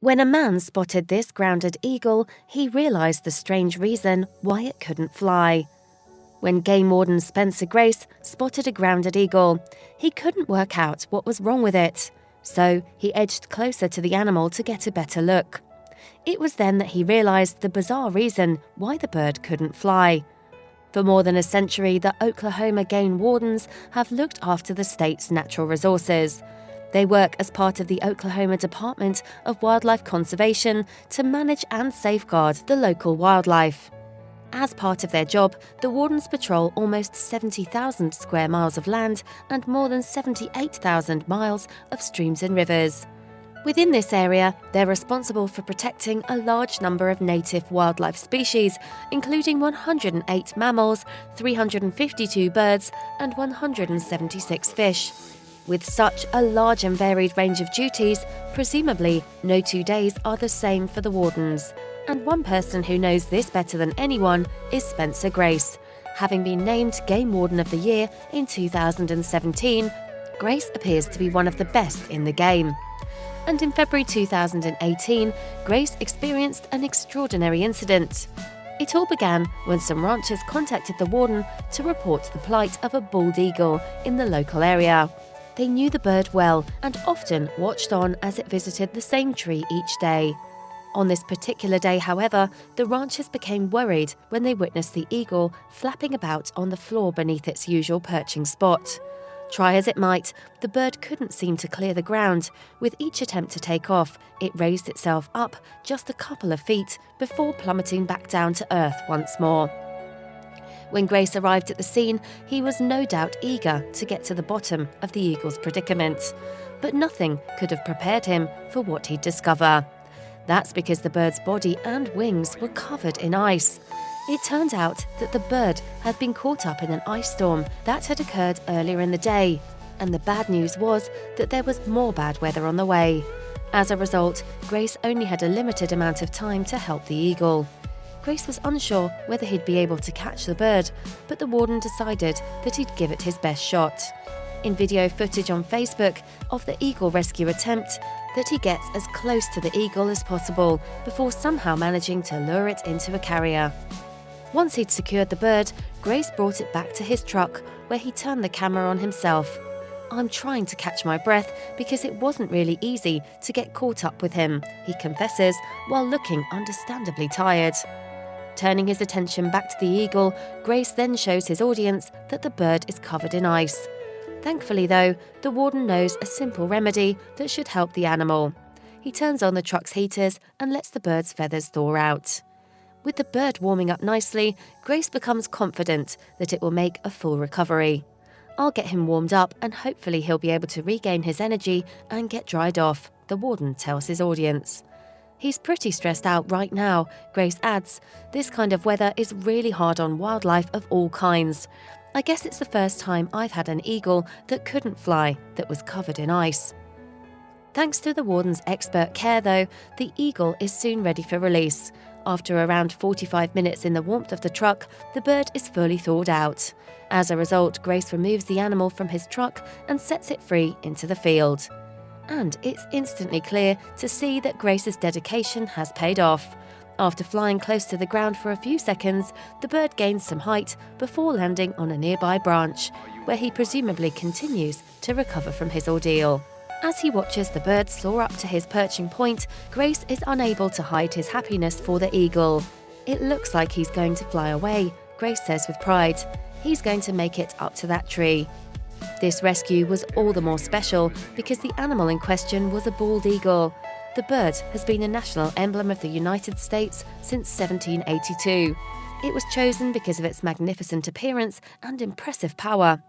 When a man spotted this grounded eagle, he realised the strange reason why it couldn't fly. When Game Warden Spencer Grace spotted a grounded eagle, he couldn't work out what was wrong with it, so he edged closer to the animal to get a better look. It was then that he realised the bizarre reason why the bird couldn't fly. For more than a century, the Oklahoma Game Wardens have looked after the state's natural resources. They work as part of the Oklahoma Department of Wildlife Conservation to manage and safeguard the local wildlife. As part of their job, the Wardens patrol almost 70,000 square miles of land and more than 78,000 miles of streams and rivers. Within this area, they're responsible for protecting a large number of native wildlife species, including 108 mammals, 352 birds, and 176 fish. With such a large and varied range of duties, presumably no 2 days are the same for the Wardens. And one person who knows this better than anyone is Spencer Grace. Having been named Game Warden of the Year in 2017, Grace appears to be one of the best in the game. And in February 2018, Grace experienced an extraordinary incident. It all began when some ranchers contacted the warden to report the plight of a bald eagle in the local area. They knew the bird well and often watched on as it visited the same tree each day. On this particular day, however, the ranchers became worried when they witnessed the eagle flapping about on the floor beneath its usual perching spot. Try as it might, the bird couldn't seem to clear the ground. With each attempt to take off, it raised itself up just a couple of feet before plummeting back down to earth once more. When Grace arrived at the scene, he was no doubt eager to get to the bottom of the eagle's predicament. But nothing could have prepared him for what he'd discover. That's because the bird's body and wings were covered in ice. It turned out that the bird had been caught up in an ice storm that had occurred earlier in the day, and the bad news was that there was more bad weather on the way. As a result, Grace only had a limited amount of time to help the eagle. Grace was unsure whether he'd be able to catch the bird, but the warden decided that he'd give it his best shot. In video footage on Facebook of the eagle rescue attempt, that he gets as close to the eagle as possible before somehow managing to lure it into a carrier. Once he'd secured the bird, Grace brought it back to his truck, where he turned the camera on himself. "I'm trying to catch my breath because it wasn't really easy to get caught up with him," he confesses, while looking understandably tired. Turning his attention back to the eagle, Grace then shows his audience that the bird is covered in ice. Thankfully, though, the warden knows a simple remedy that should help the animal. He turns on the truck's heaters and lets the bird's feathers thaw out. With the bird warming up nicely, Grace becomes confident that it will make a full recovery. "I'll get him warmed up and hopefully he'll be able to regain his energy and get dried off," the warden tells his audience. "He's pretty stressed out right now," Grace adds. "This kind of weather is really hard on wildlife of all kinds. I guess it's the first time I've had an eagle that couldn't fly, that was covered in ice." Thanks to the warden's expert care, though, the eagle is soon ready for release. After around 45 minutes in the warmth of the truck, the bird is fully thawed out. As a result, Grace removes the animal from his truck and sets it free into the field. And it's instantly clear to see that Grace's dedication has paid off. After flying close to the ground for a few seconds, the bird gains some height before landing on a nearby branch, where he presumably continues to recover from his ordeal. As he watches the bird soar up to his perching point, Grace is unable to hide his happiness for the eagle. "It looks like he's going to fly away," Grace says with pride. "He's going to make it up to that tree." This rescue was all the more special because the animal in question was a bald eagle. The bird has been a national emblem of the United States since 1782. It was chosen because of its magnificent appearance and impressive power.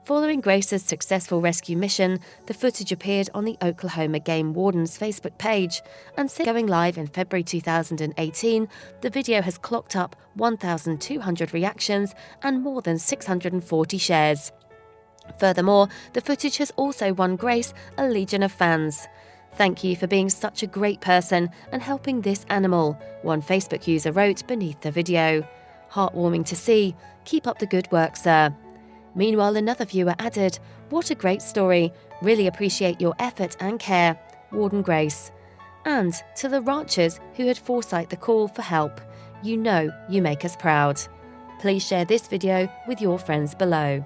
Following Grace's successful rescue mission, the footage appeared on the Oklahoma Game Wardens Facebook page, and since going live in February 2018, the video has clocked up 1,200 reactions and more than 640 shares. Furthermore, the footage has also won Grace a legion of fans. "Thank you for being such a great person and helping this animal," one Facebook user wrote beneath the video. "Heartwarming to see. Keep up the good work, sir." Meanwhile, another viewer added, "What a great story. Really appreciate your effort and care. Warden Grace." And to the ranchers who had foresight the call for help, you know you make us proud. Please share this video with your friends below.